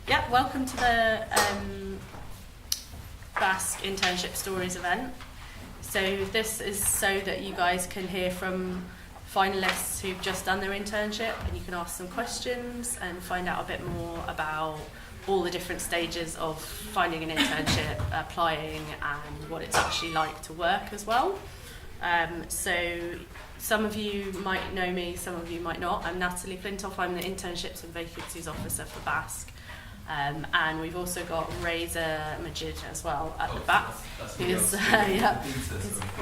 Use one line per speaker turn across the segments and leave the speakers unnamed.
Yeah, welcome to the BASc Internship Stories event. So this is so that you guys can hear from finalists who've just done their internship, and you can ask them questions and find out a bit more about all the different stages of finding an internship, applying, and what it's actually like to work as well. So some of you might know me, some of you might not. I'm Natalie Flintoff. I'm the Internships and Vacancies Officer for BASc. And we've also got Razor Majid as well at the back, who's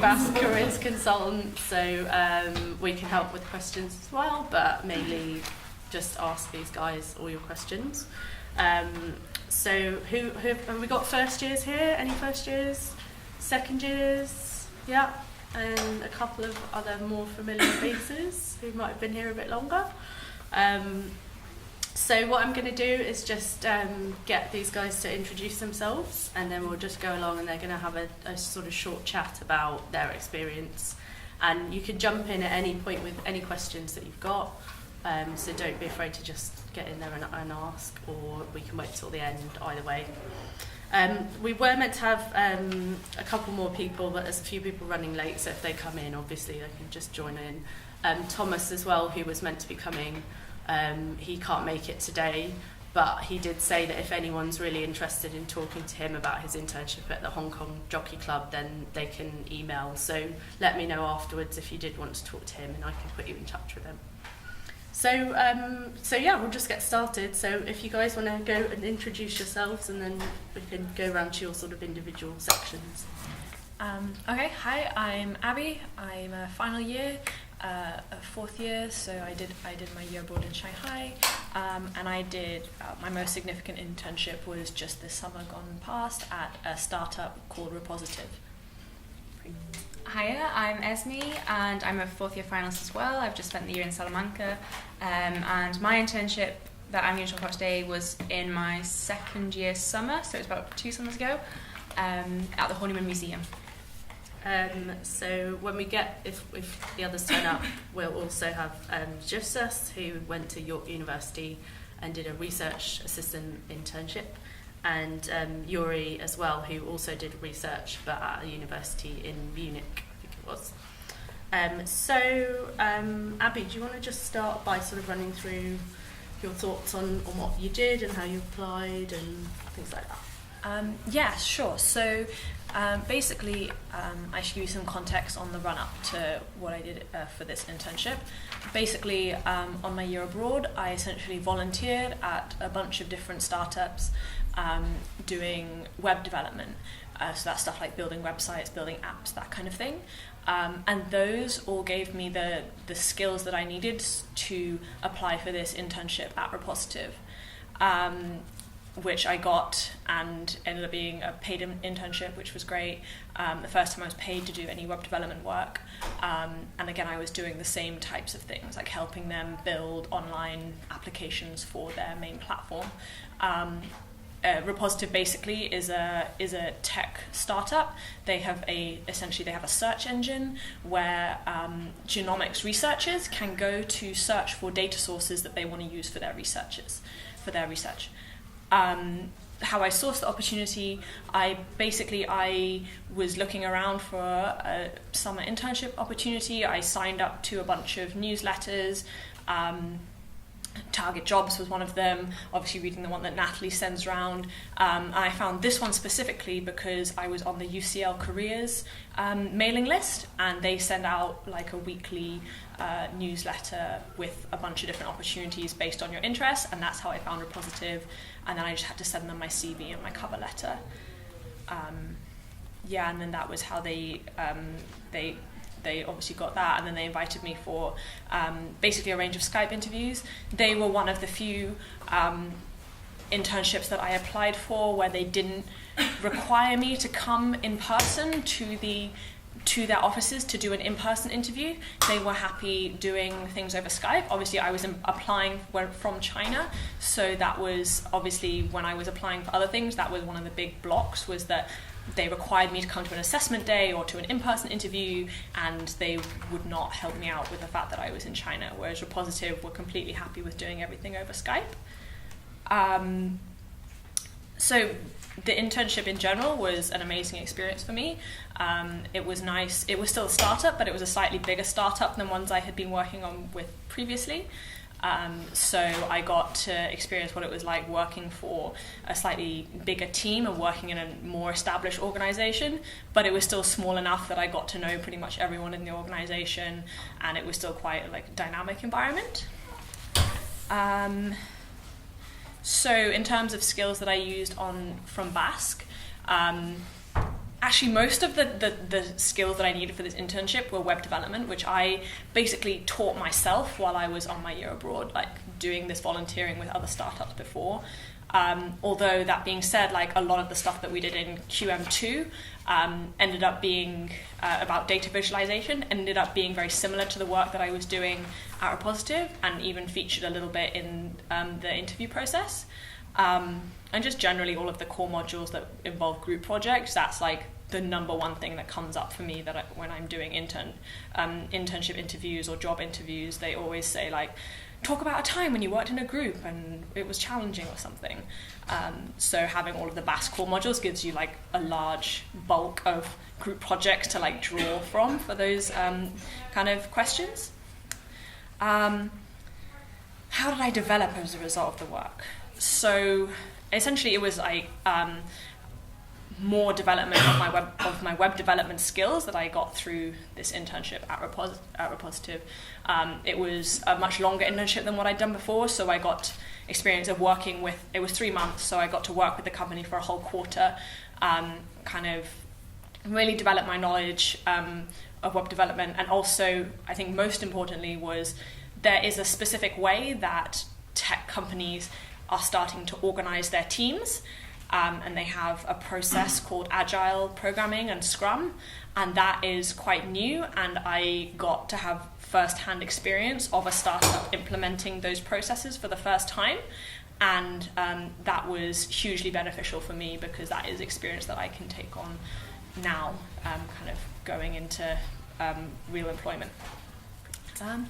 BASc careers consultant. So we can help with questions as well, but mainly just ask these guys all your questions. So who have we got first years here? Any first years? Second years? Yeah. And a couple of other more familiar faces who might have been here a bit longer. So what I'm going to do is just get these guys to introduce themselves, and then we'll just go along and they're going to have a sort of short chat about their experience. And you can jump in at any point with any questions that you've got, so don't be afraid to just get in there and ask, or we can wait till the end, either way. We were meant to have a couple more people, but there's a few people running late, so if they come in, obviously they can just join in. Thomas as well, who was meant to be coming, he can't make it today, but he did say that if anyone's really interested in talking to him about his internship at the Hong Kong Jockey Club, then they can email. So let me know afterwards if you did want to talk to him, and I can put you in touch with him. So yeah, we'll just get started. So if you guys want to go and introduce yourselves, and then we can go around to your sort of individual sections.
Okay, hi, I'm Abby. I'm a final year, a fourth year, so I did my year abroad in Shanghai, and I did my most significant internship was just this summer gone past at a startup called Repositive.
Hiya, I'm Esme, and I'm a fourth year finalist as well. I've just spent the year in Salamanca, and my internship that I'm going to talk about today was in my second year summer, so it was about 2 summers ago, at the Horniman Museum.
So when we get, if the others turn up, we'll also have Justus, who went to York University and did a research assistant internship, and Yuri as well, who also did research but at a university in Munich, I think it was. Abby, do you want to just start by sort of running through your thoughts on what you did and how you applied and things like that?
Yeah, sure. So basically, I should give you some context on the run-up to what I did for this internship. Basically, on my year abroad, I essentially volunteered at a bunch of different startups doing web development. So that's stuff like building websites, building apps, that kind of thing. And those all gave me the skills that I needed to apply for this internship at Repositive. Which I got and ended up being a paid internship, which was great. The first time I was paid to do any web development work. And again, I was doing the same types of things, like helping them build online applications for their main platform. Repositive basically is a tech startup. They have essentially a search engine where genomics researchers can go to search for data sources that they want to use for their research. How I sourced the opportunity, I was looking around for a summer internship opportunity. I signed up to a bunch of newsletters. Target Jobs was one of them, obviously reading the one that Natalie sends around. And I found this one specifically because I was on the UCL Careers mailing list, and they send out like a weekly newsletter with a bunch of different opportunities based on your interests, and that's how I found Repositive. And then I just had to send them my CV and my cover letter. And then that was how they obviously got that, and then they invited me for basically a range of Skype interviews. They were one of the few internships that I applied for where they didn't require me to come in person to their offices to do an in-person interview. They were happy doing things over Skype. Obviously, I was applying from China, so that was obviously when I was applying for other things, that was one of the big blocks, was that they required me to come to an assessment day or to an in-person interview, and they would not help me out with the fact that I was in China, whereas Repositive were completely happy with doing everything over Skype. So the internship in general was an amazing experience for me. It was nice. It was still a startup, but it was a slightly bigger startup than ones I had been working on with previously. So I got to experience what it was like working for a slightly bigger team and working in a more established organization, but it was still small enough that I got to know pretty much everyone in the organization, and it was still quite a dynamic environment. So in terms of skills that I used from BASc, actually most of the skills that I needed for this internship were web development, which I basically taught myself while I was on my year abroad, doing this volunteering with other startups before. Although that being said, a lot of the stuff that we did in QM2 ended up being about data visualization, ended up being very similar to the work that I was doing at Repositive, and even featured a little bit in the interview process. And just generally all of the core modules that involve group projects, that's the number one thing that comes up for me when I'm doing internship interviews or job interviews. They always say talk about a time when you worked in a group and it was challenging or something. So having all of the BASc core modules gives you a large bulk of group projects to draw from for those kind of questions. How did I develop as a result of the work? So essentially it was more development of my web development skills that I got through this internship at Repositive. It was a much longer internship than what I'd done before, so I got experience of working with, it was 3 months, so I got to work with the company for a whole quarter, kind of really develop my knowledge of web development. And also, I think most importantly was there is a specific way that tech companies are starting to organize their teams. And they have a process called Agile Programming and Scrum, and that is quite new, and I got to have first-hand experience of a startup implementing those processes for the first time, and that was hugely beneficial for me because that is experience that I can take on now, kind of going into real employment.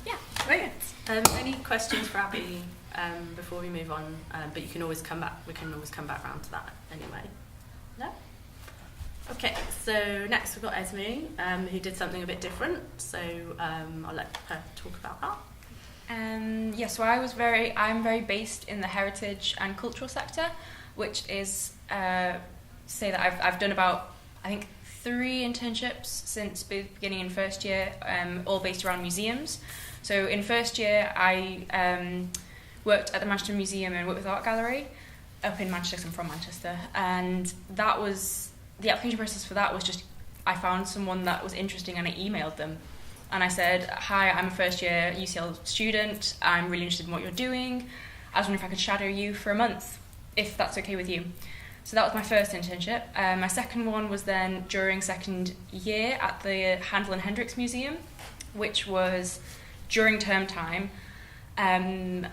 Yeah, brilliant. Any questions for Abby before we move on? But you can always come back. We can always come back around to that anyway. No. Okay. So next we've got Esme, who did something a bit different. So I'll let her talk about that.
So I'm very based in the heritage and cultural sector, which is say that I've done about, I think, 3 internships since beginning in first year, all based around museums. So in first year, I worked at the Manchester Museum and Whitworth Art Gallery up in Manchester, 'cause I'm from Manchester. And that was, the application process for that was just, I found someone that was interesting and I emailed them. And I said, hi, I'm a first year UCL student. I'm really interested in what you're doing. I was wondering if I could shadow you for a month, if that's okay with you. So that was my first internship. My second one was then during second year at the Handel and Hendricks Museum, which was during term time. And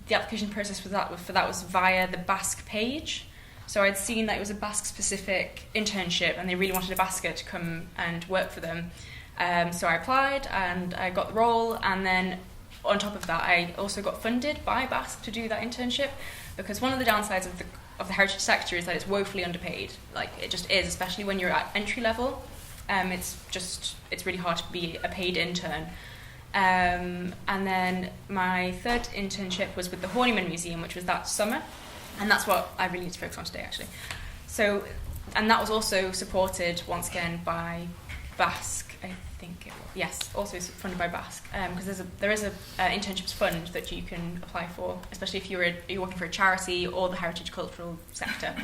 the application process for that was via the BASc page. So I'd seen that it was a BASc-specific internship and they really wanted a BAScer to come and work for them. So I applied and I got the role, and then on top of that I also got funded by BASc to do that internship, because one of the downsides of the heritage sector is that it's woefully underpaid. It just is, especially when you're at entry level. It's really hard to be a paid intern. And then my third internship was with the Horniman Museum, which was that summer, and that's what I really need to focus on today, actually. So, and that was also supported once again by BASc, I think it was. Yes, also funded by BASc, because there is a internships fund that you can apply for, especially if you're working for a charity or the heritage cultural sector.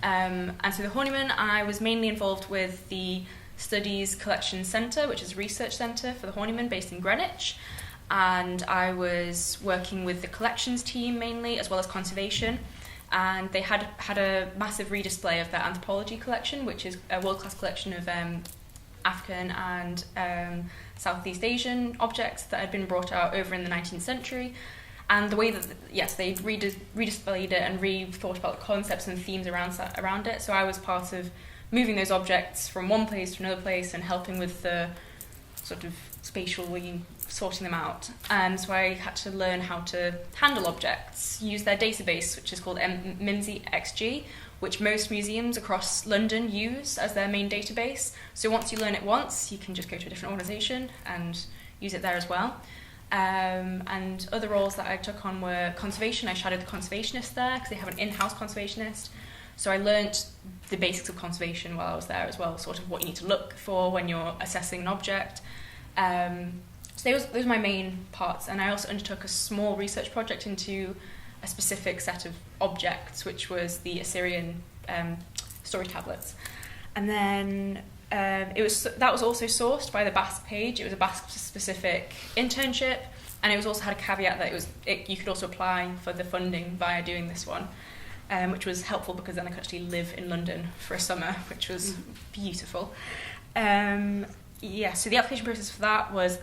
And so the Horniman, I was mainly involved with the Studies Collection Centre, which is a research centre for the Horniman based in Greenwich, and I was working with the collections team mainly, as well as conservation, and they had a massive redisplay of their anthropology collection, which is a world-class collection of African and Southeast Asian objects that had been brought out over in the 19th century. And the way that, they redisplayed it and rethought about the concepts and themes around it. So I was part of moving those objects from one place to another place and helping with the sort of spatially sorting them out. So I had to learn how to handle objects, use their database, which is called MIMSI XG, which most museums across London use as their main database. So once you learn it once, you can just go to a different organisation and use it there as well. And other roles that I took on were conservation. I shadowed the conservationist there because they have an in-house conservationist. So I learnt the basics of conservation while I was there as well, sort of what you need to look for when you're assessing an object. So those were my main parts. And I also undertook a small research project into a specific set of objects, which was the Assyrian story tablets. And then that was also sourced by the BASc page. It was a BASc-specific internship, and it was also had a caveat that you could also apply for the funding via doing this one, which was helpful because then I could actually live in London for a summer, which was beautiful. So the application process for that was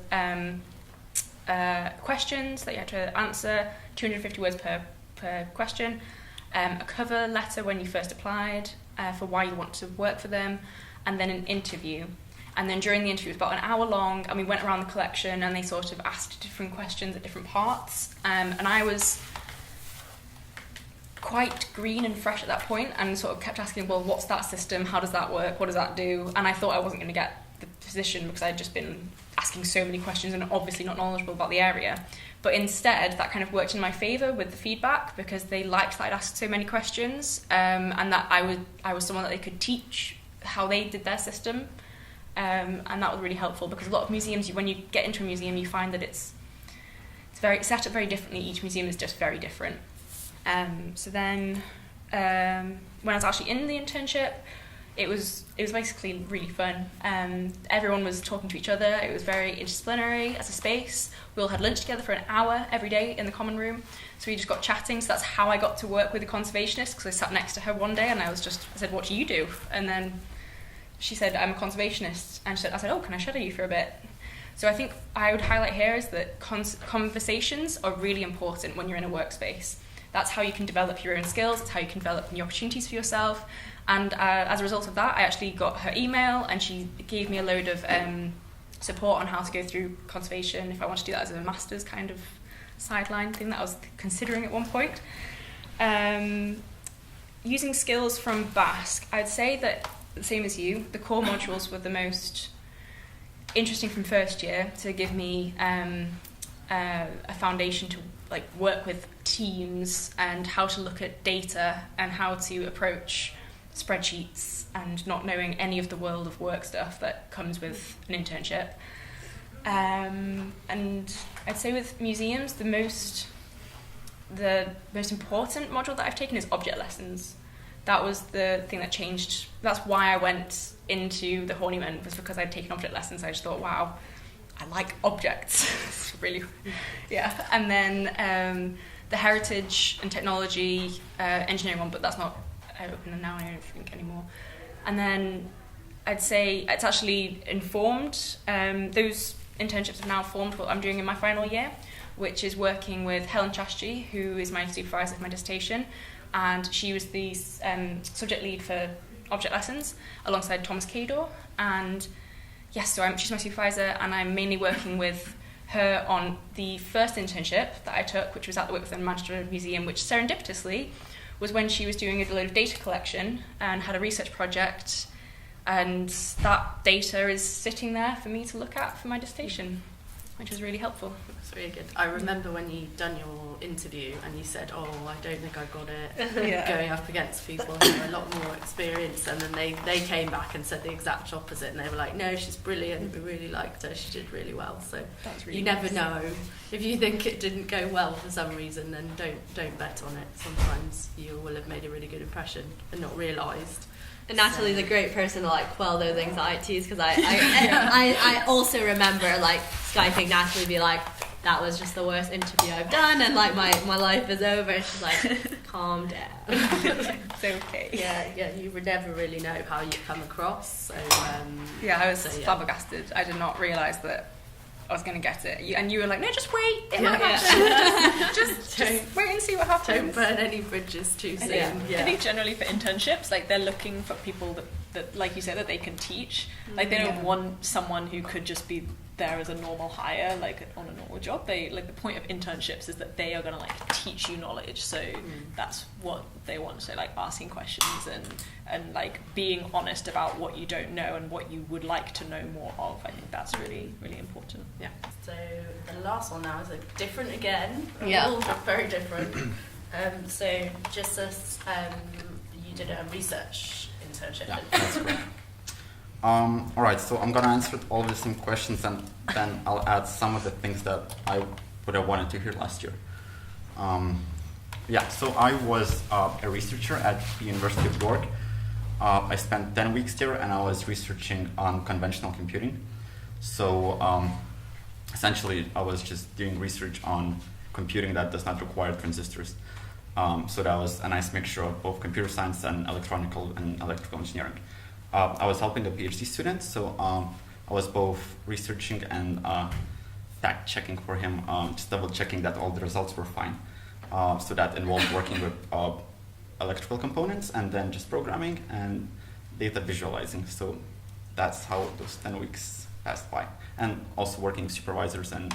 questions that you had to answer, 250 words per question, a cover letter when you first applied for why you want to work for them, and then an interview. And then during the interview, it was about an hour long, and we went around the collection and they sort of asked different questions at different parts. And I was quite green and fresh at that point and sort of kept asking, well, what's that system? How does that work? What does that do? And I thought I wasn't going to get the position because I had just been asking so many questions and obviously not knowledgeable about the area. But instead, that kind of worked in my favour with the feedback because they liked that I'd asked so many questions, and that I was someone that they could teach how they did their system. And that was really helpful because a lot of museums, when you get into a museum, you find that it's set up very differently. Each museum is just very different. So then, when I was actually in the internship, it was basically really fun. Everyone was talking to each other. It was very interdisciplinary as a space. We all had lunch together for an hour every day in the common room. So we just got chatting. So that's how I got to work with a conservationist, because I sat next to her one day and I said, what do you do? And then she said, I'm a conservationist. And I said, oh, can I shadow you for a bit? So I think I would highlight here is that conversations are really important when you're in a workspace. That's how you can develop your own skills. It's how you can develop new opportunities for yourself. And as a result of that, I actually got her email and she gave me a load of support on how to go through conservation if I want to do that as a master's kind of sideline thing that I was considering at one point. Using skills from BASc, I'd say that, the same as you, the core modules were the most interesting from first year to give me a foundation to work with teams and how to look at data and how to approach spreadsheets and not knowing any of the world of work stuff that comes with an internship. And I'd say with museums, the most important module that I've taken is object lessons. That was the thing that changed. That's why I went into the Horniman, was because I'd taken object lessons. I just thought, wow, I like objects. It's really, yeah. And then the heritage and technology engineering one, but that's not open now, I don't think anymore. And then I'd say it's actually informed. Those internships have now formed what I'm doing in my final year, which is working with Helen Chastry, who is my supervisor for my dissertation, and she was the subject lead for object lessons alongside Thomas Cador. And yes, so she's my supervisor, and I'm mainly working with her on the first internship that I took, which was at the Whitworth and Manchester Museum, which serendipitously was when she was doing a load of data collection and had a research project, and that data is sitting there for me to look at for my dissertation, which was really helpful.
That's really good. I remember when you'd done your interview and you said, oh, I don't think I got it,
Yeah.
going up against people who were a lot more experienced, and then they came back and said the exact opposite, and they were like, no, she's brilliant, we really liked her, she did really well. So
That's really
you never know. If you think it didn't go well for some reason, then don't bet on it. Sometimes you will have made a really good impression and not realised.
And Natalie's a great person to quell those anxieties, because I also remember Skyping Natalie, be like, that was just the worst interview I've done, and my life is over. And she's like, calm down.
It's okay.
Yeah, you would never really know how you come across. So
yeah, I was flabbergasted. I did not realise that I was going to get it. And you were like, no, just wait. It might happen. just wait and see what happens.
Don't burn any bridges too soon.
I think generally for internships, they're looking for people that like you said, that they can teach. They don't want someone who could just be there as a normal hire, like on a normal job. They like the point of internships is that they are going to like teach you knowledge, so that's what they want. So like asking questions and like being honest about what you don't know and what you would like to know more of. I think that's really, really important.
Yeah. So the last one now is different again.
Yeah.
All very different. So just as you did a research internship.
Yeah, that's great. All right, so I'm gonna answer all the same questions, and then I'll add some of the things that I would have wanted to hear last year. Yeah, so I was a researcher at the University of York. I spent 10 weeks there, and I was researching on conventional computing. So essentially, I was just doing research on computing that does not require transistors. So that was a nice mixture of both computer science and electronical and electrical engineering. I was helping a PhD student, so I was both researching and fact-checking for him, just double-checking that all the results were fine. So that involved working with electrical components and then just programming and data visualizing. So that's how those 10 weeks passed by. And also working with supervisors and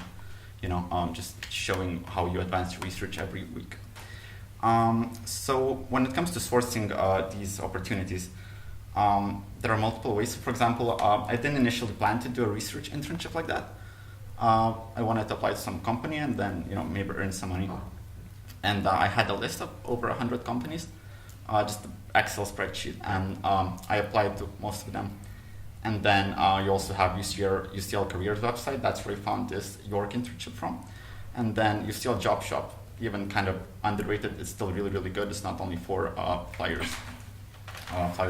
just showing how you advance your research every week. So when it comes to sourcing these opportunities, there are multiple ways. For example, I didn't initially plan to do a research internship like that. I wanted to apply to some company and then maybe earn some money. And I had a list of over 100 companies, just an Excel spreadsheet, and I applied to most of them. And then you also have UCL Careers website. That's where I found this York internship from. And then UCL Job Shop, even kind of underrated. It's still really, really good. It's not only for flyer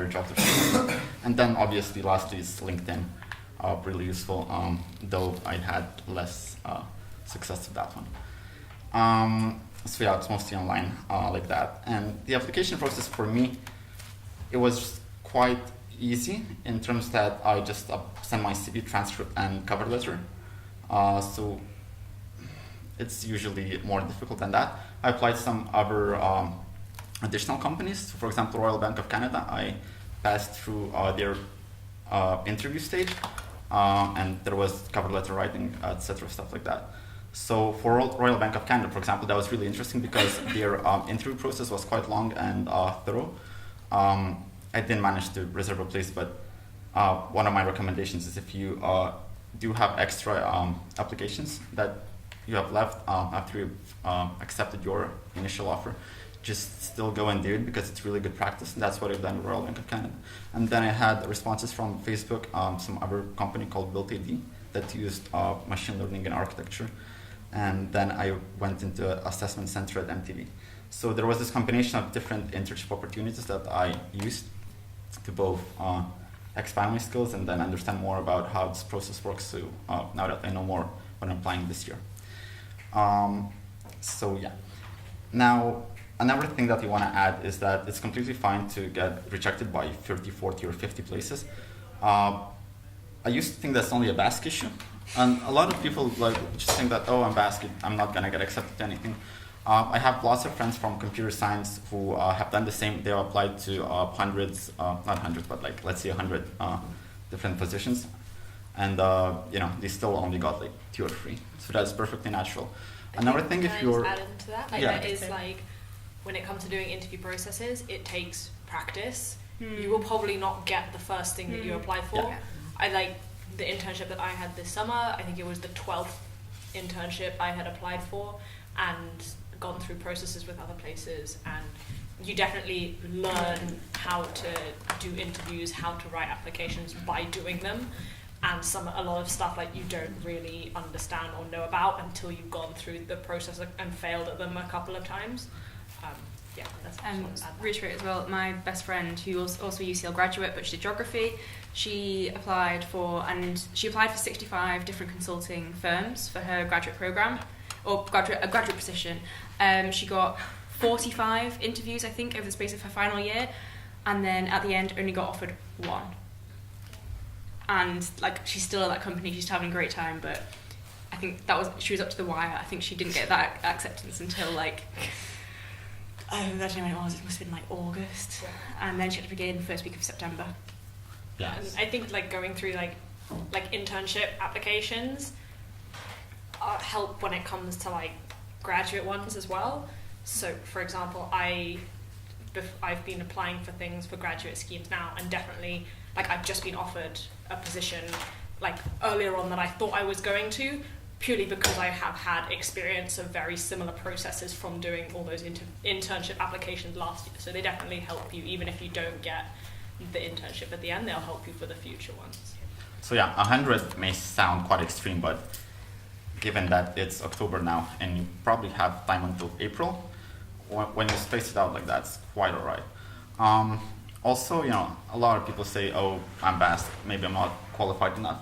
job descriptions. And then obviously lastly is LinkedIn, really useful, though I had less success with that one. So yeah, it's mostly online like that. And the application process for me, it was quite easy in terms that I just send my CV, transcript, and cover letter. So it's usually more difficult than that. I applied to some other additional companies. So for example, Royal Bank of Canada, I passed through their interview stage, and there was cover letter writing, etc., stuff like that. So for Royal Bank of Canada, for example, that was really interesting because their interview process was quite long and thorough. I didn't manage to reserve a place, but one of my recommendations is if you do have extra applications that you have left after you've accepted your initial offer, just still go and do it because it's really good practice, and that's what I've done with Royal Bank of Canada. And then I had responses from Facebook, some other company called BuiltAD that used machine learning and architecture. And then I went into assessment center at MTV. So there was this combination of different internship opportunities that I used to both expand my skills and then understand more about how this process works. So now that I know more when I'm applying this year. So yeah. Now, another thing that you want to add is that it's completely fine to get rejected by 30, 40, or 50 places. I used to think that's only a BASc issue. And a lot of people just think that, oh, I'm BASc, I'm not going to get accepted to anything. I have lots of friends from computer science who have done the same. They applied to hundreds, not hundreds, but let's say 100 different positions. And they still only got 2 or 3. So that's perfectly natural. Another thing, if you're...
add into that? That is when it comes to doing interview processes, it takes practice. You will probably not get the first thing that you apply for.
Yeah.
I the internship that I had this summer. I think it was the 12th internship I had applied for and gone through processes with other places, and you definitely learn how to do interviews, how to write applications by doing them, and a lot of stuff you don't really understand or know about until you've gone through the process and failed at them a couple of times.
Reiterate as well, my best friend, who was also a UCL graduate, but she did geography, she applied for 65 different consulting firms for her graduate program, or a graduate position. She got 45 interviews, I think, over the space of her final year, and then at the end only got offered 1. And she's still at that company, she's having a great time, but I think she was up to the wire. I think she didn't get that acceptance until I don't know when it was. It must have been August, and then she had to begin the first week of September.
Yeah.
And I think going through like internship applications help when it comes to like graduate ones as well. So for example, I've been applying for things for graduate schemes now, and definitely like I've just been offered a position like earlier on than I thought I was going to, purely because I have had experience of very similar processes from doing all those internship applications last year. So they definitely help you, even if you don't get the internship at the end, they'll help you for the future ones.
So yeah, 100 may sound quite extreme, but given that it's October now and you probably have time until April, when you space it out like that, it's quite all right. Also, you know, a lot of people say, oh, I'm BASc, maybe I'm not qualified enough.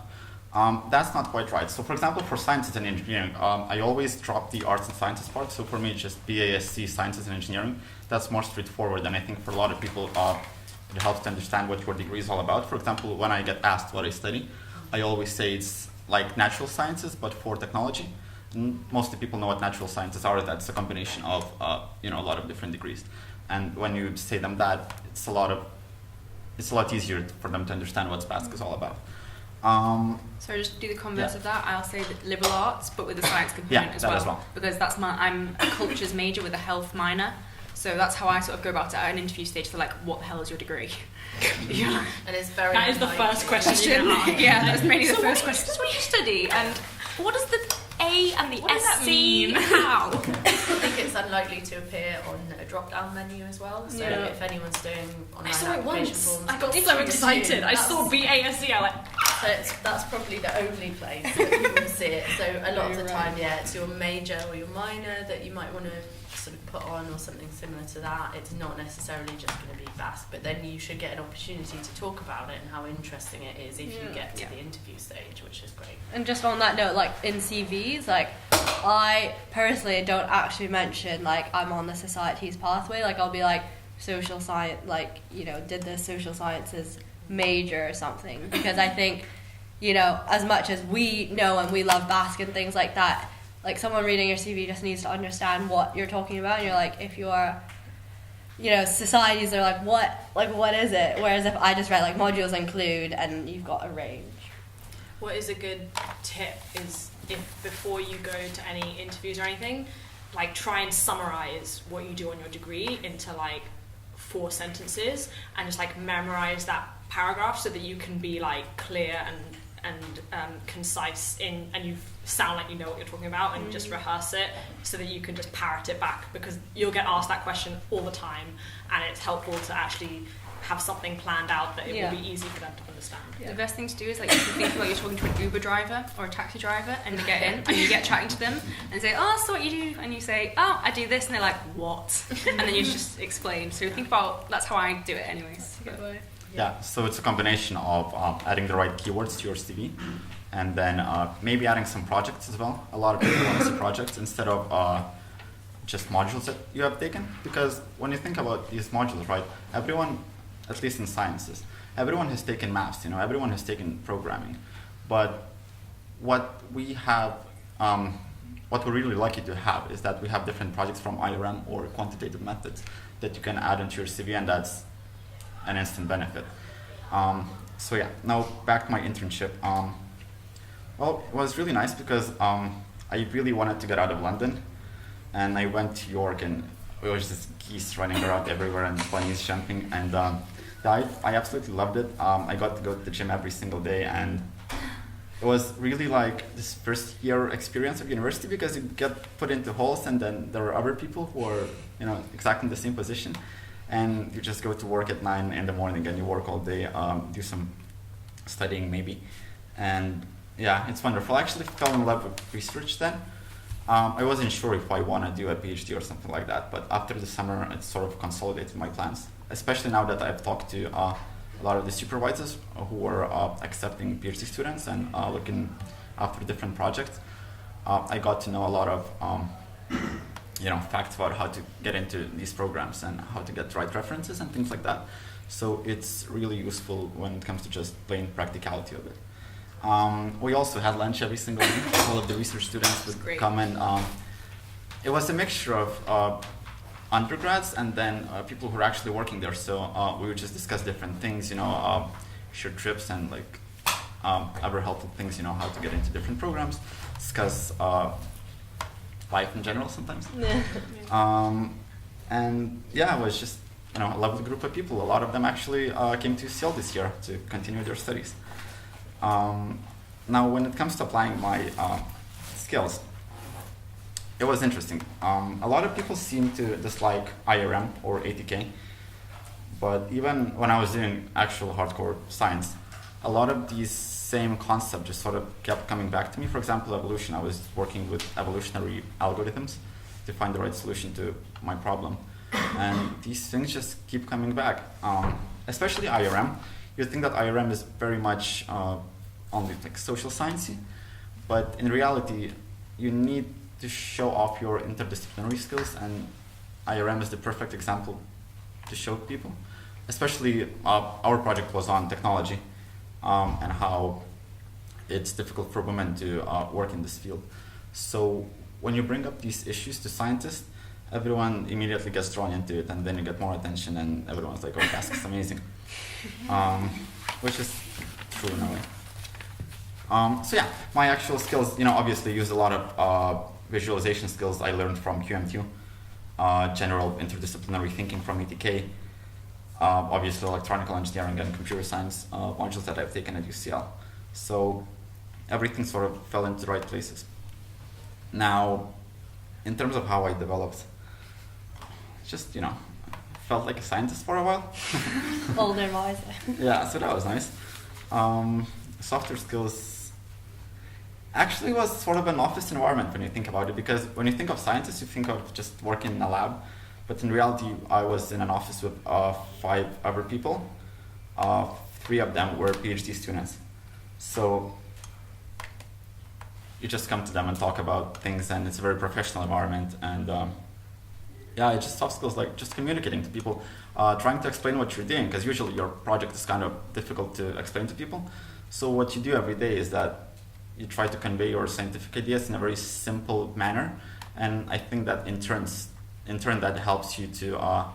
That's not quite right. So for example, for sciences and engineering, I always drop the arts and sciences part. So for me, it's just BASc, sciences and engineering. That's more straightforward, and I think for a lot of people, it helps to understand what your degree is all about. For example, when I get asked what I study, I always say it's like natural sciences, but for technology. And most of the people know what natural sciences are. That's a combination of a lot of different degrees. And when you say them that, it's a lot easier for them to understand what BASc is all about.
So I just do the converse of that. I'll say that liberal arts, but with a science component as well. Because I'm a cultures major with a health minor. So that's how I sort of go about it at an interview stage. So like, what the hell is your degree?
And it's very.
That is the first question.
Yeah, that's mainly the first question. What do you study? And what does the A and the SC mean? How?
I think it's unlikely to appear on a drop-down menu as well. So if anyone's doing online application forms,
I got so excited. I saw BASc. I
that's probably the only place that you will see it. So a lot of the time, it's your major or your minor that you might want to sort of put on, or something similar to that. It's not necessarily just going to be BASc, but then you should get an opportunity to talk about it and how interesting it is if you get to the interview stage, which is great.
And just on that note, like in CVs, like I personally don't actually mention like I'm on the societies pathway. Like I'll be like social science, like, you know, did the social sciences major or something, because I think, you know, as much as we know and we love BASc and things like that, like someone reading your CV just needs to understand what you're talking about. And you're like, if you're, you know, societies are like what is it? Whereas if I just read like modules include, and you've got a range.
What is a good tip is, if before you go to any interviews or anything, like try and summarize what you do on your degree into like 4 sentences, and just like memorize that paragraph so that you can be like clear and concise and you sound like you know what you're talking about, and just rehearse it so that you can just parrot it back, because you'll get asked that question all the time, and it's helpful to actually have something planned out that it will be easy for them to understand.
The best thing to do is like, if you think like you're talking to an Uber driver or a taxi driver, and you get in and you get chatting to them and say, oh, so what you do? And you say, oh, I do this, and they're like, what? And then you just explain. So think about, that's how I do it anyways.
Yeah, so it's a combination of adding the right keywords to your CV, and then maybe adding some projects as well. A lot of people want to see projects instead of just modules that you have taken, because when you think about these modules, right, everyone, at least in sciences, everyone has taken maths, you know, everyone has taken programming, but what we have, what we're really lucky to have is that we have different projects from IRM or quantitative methods that you can add into your CV, and that's an instant benefit. So yeah, now back to my internship. Well, it was really nice because I really wanted to get out of London, and I went to York, and it was just geese running around everywhere and bunnies jumping, and I absolutely loved it. I got to go to the gym every single day, and it was really like this first year experience of university, because you get put into halls, and then there are other people who are, you know, exactly in the same position. And you just go to work at 9 in the morning and you work all day, do some studying maybe. And yeah, it's wonderful. I actually fell in love with research then. I wasn't sure if I want to do a PhD or something like that, but after the summer it sort of consolidated my plans, especially now that I've talked to a lot of the supervisors who are accepting PhD students and looking after different projects. I got to know a lot of facts about how to get into these programs and how to get the right references and things like that. So it's really useful when it comes to just plain practicality of it. We also had lunch every single week. All of the research students would come, and it was a mixture of undergrads and then people who are actually working there. So we would just discuss different things, short trips and like ever helpful things, how to get into different programs, discuss life in general sometimes. And yeah, it was just a lovely group of people. A lot of them actually came to UCL this year to continue their studies. Now, when it comes to applying my skills, it was interesting. A lot of people seem to dislike IRM or ATK, but even when I was doing actual hardcore science, a lot of these same concepts just sort of kept coming back to me. For example, evolution. I was working with evolutionary algorithms to find the right solution to my problem. And these things just keep coming back, especially IRM. You'd think that IRM is very much only like social sciencey, but in reality, you need to show off your interdisciplinary skills, and IRM is the perfect example to show people. Especially our project was on technology and how it's difficult for women to work in this field. So when you bring up these issues to scientists, everyone immediately gets drawn into it, and then you get more attention, and everyone's like, "Oh, BASc is amazing," which is true in a way. So yeah, my actual skills, obviously use a lot of visualization skills I learned from QM2, general interdisciplinary thinking from ETK, obviously electronical engineering and computer science modules that I've taken at UCL. So everything sort of fell into the right places. Now, in terms of how I developed, just, felt like a scientist for a while.
Older, wiser.
Yeah, so that was nice. Software skills actually was sort of an office environment when you think about it, because when you think of scientists, you think of just working in a lab. But in reality, I was in an office with 5 other people. 3 of them were PhD students. So you just come to them and talk about things, and it's a very professional environment. And yeah, it's just soft skills like just communicating to people, trying to explain what you're doing, because usually your project is kind of difficult to explain to people. So what you do every day is that you try to convey your scientific ideas in a very simple manner. And I think that in turn that helps you to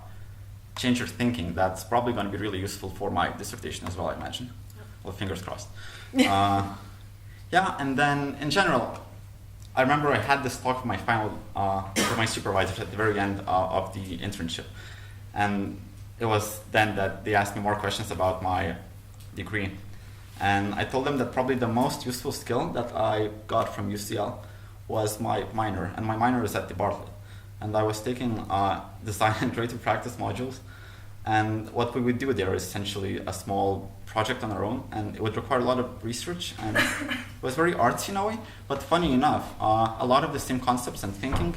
change your thinking. That's probably going to be really useful for my dissertation as well, I imagine. Yep. Well, fingers crossed. Yeah, and then in general, I remember I had this talk with my with my supervisor at the very end of the internship. And it was then that they asked me more questions about my degree. And I told them that probably the most useful skill that I got from UCL was my minor. And my minor is at the Bartlett. And I was taking design and creative practice modules. And what we would do there is essentially a small project on our own. And it would require a lot of research. And it was very artsy in a way. But funny enough, a lot of the same concepts and thinking,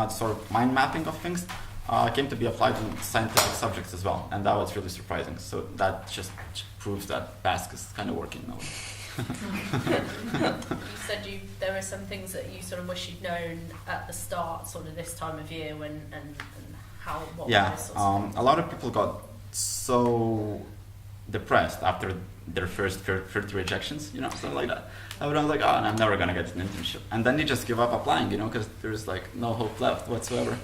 sort of mind mapping of things, came to be applied in scientific subjects as well. And that was really surprising. So that just proves that BASc is kind of working in a way.
You said there were some things that you sort of wish you'd known at the start, sort of this time of year, when and how. What
yeah,
were those sorts of
a lot of people got so depressed after their first 30 rejections, something like that. Everyone's like, "Oh, I'm never gonna get an internship," and then they just give up applying, because there's like no hope left whatsoever.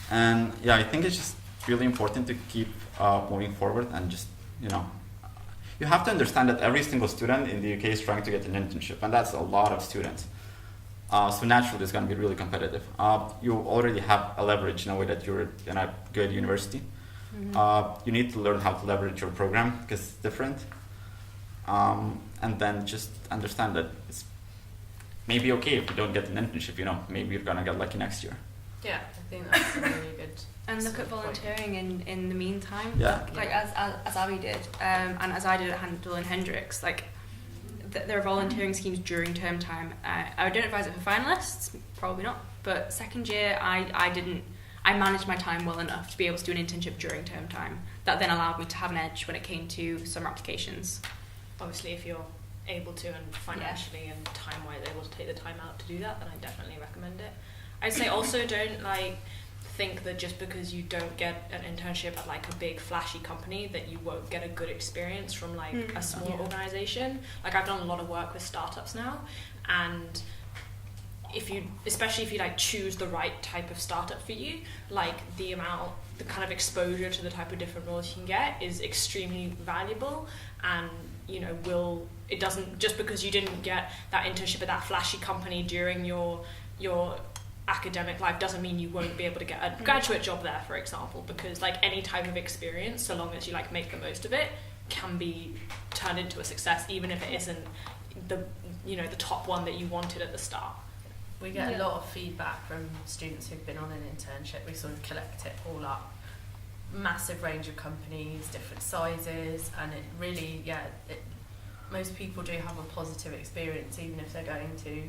And yeah, I think it's just really important to keep moving forward and just, you have to understand that every single student in the UK is trying to get an internship, and that's a lot of students. So naturally, it's going to be really competitive. You already have a leverage in a way that you're in a good university. Mm-hmm. You need to learn how to leverage your program because it's different. And then just understand that it's maybe okay if you don't get an internship, maybe you're going to get lucky next year.
Yeah, I think that's a really good.
And look at volunteering in the meantime.
Yeah.
Like as Abby did, and as I did at Handel and Hendricks, like there are volunteering schemes during term time. I don't advise it for finalists, probably not. But second year, I managed my time well enough to be able to do an internship during term time. That then allowed me to have an edge when it came to summer applications.
Obviously, if you're able to and financially and time-wise able to take the time out to do that, then I definitely recommend it. I'd say also don't think that just because you don't get an internship at like a big flashy company that you won't get a good experience from like a small organization. Like I've done a lot of work with startups now, and especially if you like choose the right type of startup for you, like the kind of exposure to the type of different roles you can get is extremely valuable, and it doesn't, just because you didn't get that internship at that flashy company during your academic life doesn't mean you won't be able to get a graduate job there, for example, because like any type of experience, so long as you like make the most of it, can be turned into a success, even if it isn't the top one that you wanted at the start.
We get a lot of feedback from students who've been on an internship. We sort of collect it all up. Massive range of companies, different sizes, and it really, most people do have a positive experience, even if they're going to,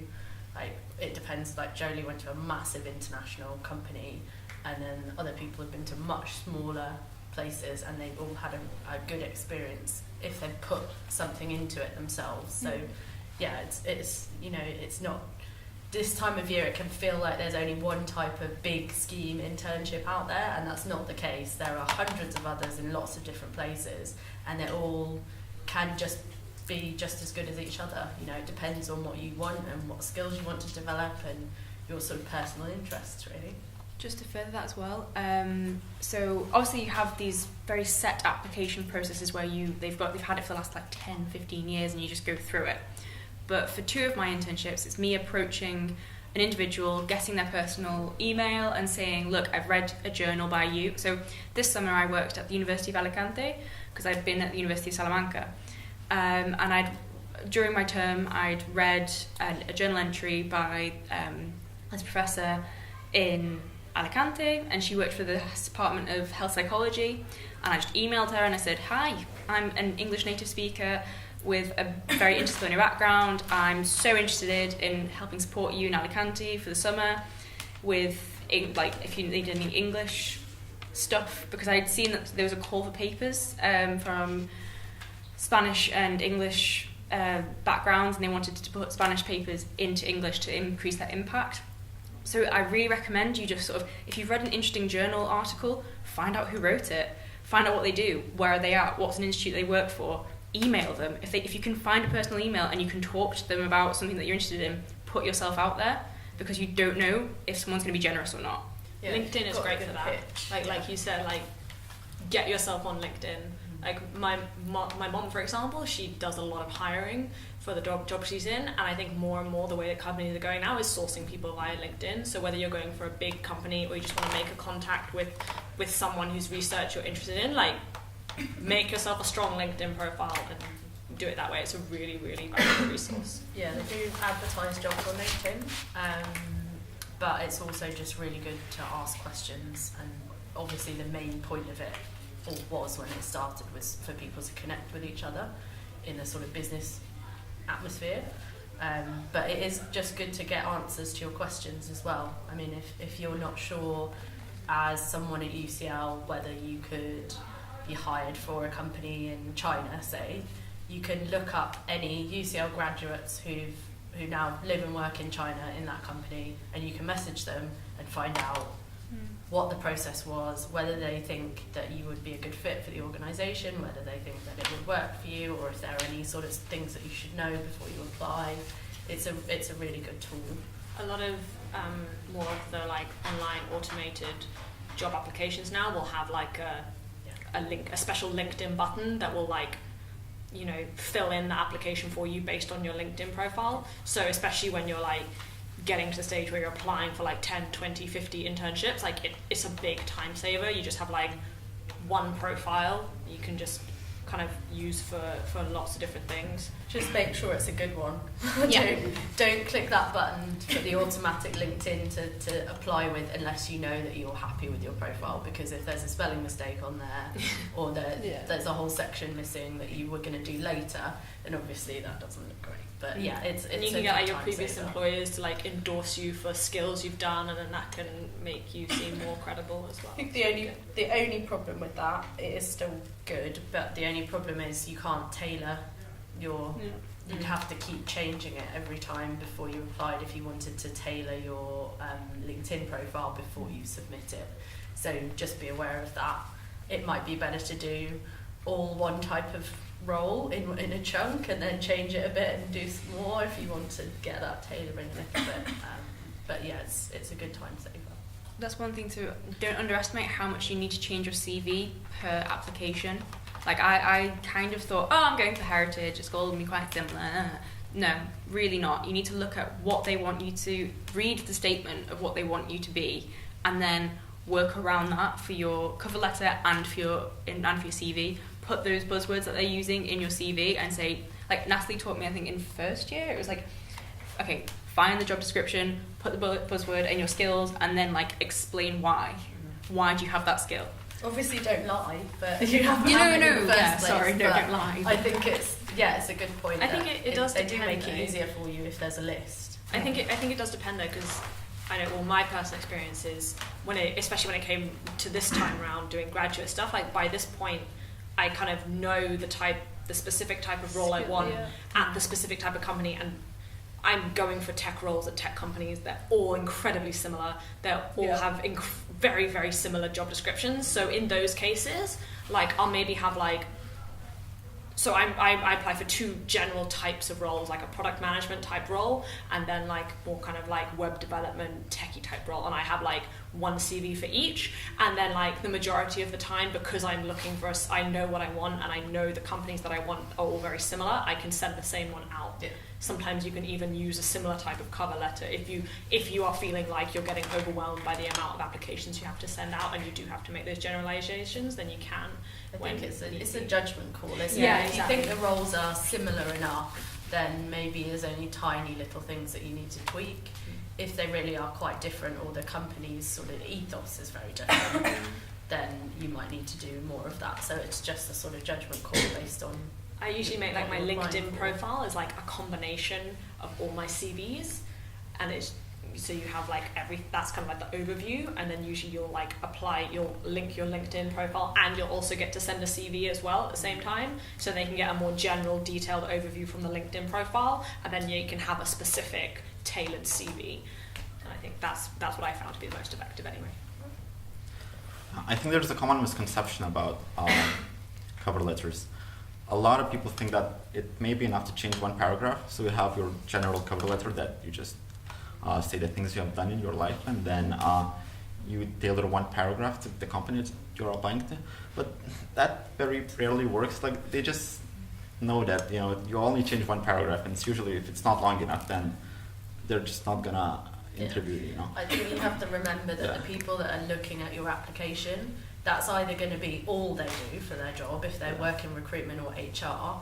like, it depends, like Jolie went to a massive international company, and then other people have been to much smaller places, and they've all had a good experience if they put something into it themselves. So it's not, this time of year it can feel like there's only one type of big scheme internship out there, and that's not the case. There are hundreds of others in lots of different places, and they all can just be just as good as each other. It depends on what you want and what skills you want to develop and your sort of personal interests, really.
Just to further that as well, so obviously you have these very set application processes where they've had it for the last like 10, 15 years, and you just go through it. But for 2 of my internships, it's me approaching an individual, getting their personal email and saying, look, I've read a journal by you. So this summer I worked at the University of Alicante because I'd been at the University of Salamanca. And during my term, I'd read a journal entry by this professor in Alicante, and she worked for the Department of Health Psychology. And I just emailed her and I said, hi, I'm an English native speaker with a very interdisciplinary background. I'm so interested in helping support you in Alicante for the summer with, if you need any English stuff, because I'd seen that there was a call for papers from Spanish and English backgrounds, and they wanted to put Spanish papers into English to increase their impact. So I really recommend you just sort of, if you've read an interesting journal article, find out who wrote it, find out what they do, where are they at, what's an institute they work for, email them. If you can find a personal email and you can talk to them about something that you're interested in, put yourself out there, because you don't know if someone's going to be generous or not.
Yeah, LinkedIn is great for that. Like you said, like get yourself on LinkedIn. Like my mom, for example, she does a lot of hiring for the job she's in, and I think more and more the way that companies are going now is sourcing people via LinkedIn. So whether you're going for a big company or you just want to make a contact with someone whose research you're interested in, like make yourself a strong LinkedIn profile and do it that way. It's a really, really valuable resource.
Yeah, they do advertise jobs on LinkedIn, but it's also just really good to ask questions, and obviously the main point of it was when it started was for people to connect with each other in a sort of business atmosphere, but it is just good to get answers to your questions as well. I mean, if you're not sure as someone at UCL whether you could be hired for a company in China, say, you can look up any UCL graduates who now live and work in China in that company, and you can message them and find out what the process was, whether they think that you would be a good fit for the organisation, whether they think that it would work for you, or if there are any sort of things that you should know before you apply. It's a really good tool.
A lot of more of the like online automated job applications now will have like a special LinkedIn button that will like, fill in the application for you based on your LinkedIn profile. So especially when you're like getting to the stage where you're applying for like 10, 20, 50 internships, like it's a big time saver. You just have like one profile you can just kind of use for lots of different things.
Just make sure it's a good one.
Yeah.
Don't click that button to put the automatic LinkedIn to apply with unless you know that you're happy with your profile, because if there's a spelling mistake on there or there's a whole section missing that you were going to do later, then obviously that doesn't look great. But yeah, it's
and you can get like your previous employers to like endorse you for skills you've done, and then that can make you seem more credible as well.
I think the only problem with that, it is still good, but the only problem is you can't tailor your. You'd have to keep changing it every time before you applied if you wanted to tailor your LinkedIn profile before you submit it. So just be aware of that. It might be better to do all one type of role in a chunk and then change it a bit and do some more if you want to get that tailoring a little bit. But yeah, it's a good time saver.
That's one thing to don't underestimate how much you need to change your CV per application. Like I kind of thought, oh, I'm going for heritage, it's going to be quite simple. No, really not. You need to look at what they want you to, read the statement of what they want you to be, and then work around that for your cover letter and for your CV. Put those buzzwords that they're using in your CV and say, like Natalie taught me, I think in first year, it was like, okay, find the job description, put the buzzword and your skills, and then like explain why. Why do you have that skill?
Obviously, don't lie, but you have
You
in
know,
the first
yeah,
place,
sorry, no,
but
don't lie.
I think it's a good point.
I think
that
it does
They
depend,
do make
though.
it easier for you if there's a list.
I think it does depend though, because I know, well, my personal experience is especially when it came to this time around doing graduate stuff. Like by this point, I kind of know the specific type of role I want at the specific type of company, and I'm going for tech roles at tech companies. They're all incredibly similar. They all have very, very similar job descriptions. So in those cases, like I'll maybe have like, so I apply for 2 general types of roles, like a product management type role, and then like more kind of like web development techie type role, and I have like 1 CV for each. And then like the majority of the time, because I'm looking for I know what I want, and I know the companies that I want are all very similar, I can send the same one out. Sometimes you can even use a similar type of cover letter if you are feeling like you're getting overwhelmed by the amount of applications you have to send out, and you do have to make those generalizations, then you can.
I think it's a judgment call, isn't
Yeah,
it?
exactly.
If you think the roles are similar enough, then maybe there's only tiny little things that you need to tweak. If they really are quite different, or the company's sort of ethos is very different, then you might need to do more of that. So it's just a sort of judgment call based on.
I usually make like my
what you're applying
LinkedIn
for.
profile is like a combination of all my CVs, and so you have like that's kind of like the overview, and then usually you'll link your LinkedIn profile, and you'll also get to send a CV as well at the same time, so they can get a more general detailed overview from the LinkedIn profile, and then you can have a specific tailored CV. And I think that's what I found to be the most effective anyway.
I think there's a common misconception about cover letters. A lot of people think that it may be enough to change 1 paragraph. So you have your general cover letter that you just say the things you have done in your life, and then you tailor 1 paragraph to the company that you're applying to. But that very rarely works. Like they just know that you only change 1 paragraph, and it's usually if it's not long enough, then they're just not gonna interview you.
I think you have to remember that the people that are looking at your application, that's either going to be all they do for their job if they work in recruitment or HR,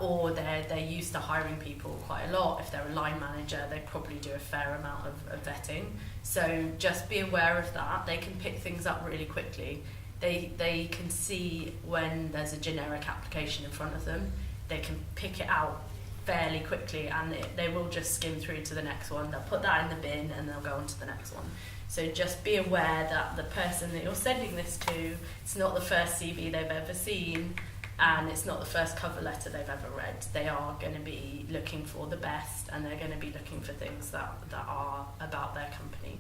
or they're used to hiring people quite a lot. If they're a line manager, they probably do a fair amount of vetting. So just be aware of that. They can pick things up really quickly. They can see when there's a generic application in front of them. They can pick it out fairly quickly, and they will just skim through to the next one. They'll put that in the bin and they'll go on to the next one. So just be aware that the person that you're sending this to, it's not the first CV they've ever seen, and it's not the first cover letter they've ever read. They are going to be looking for the best, and they're going to be looking for things that are about their company.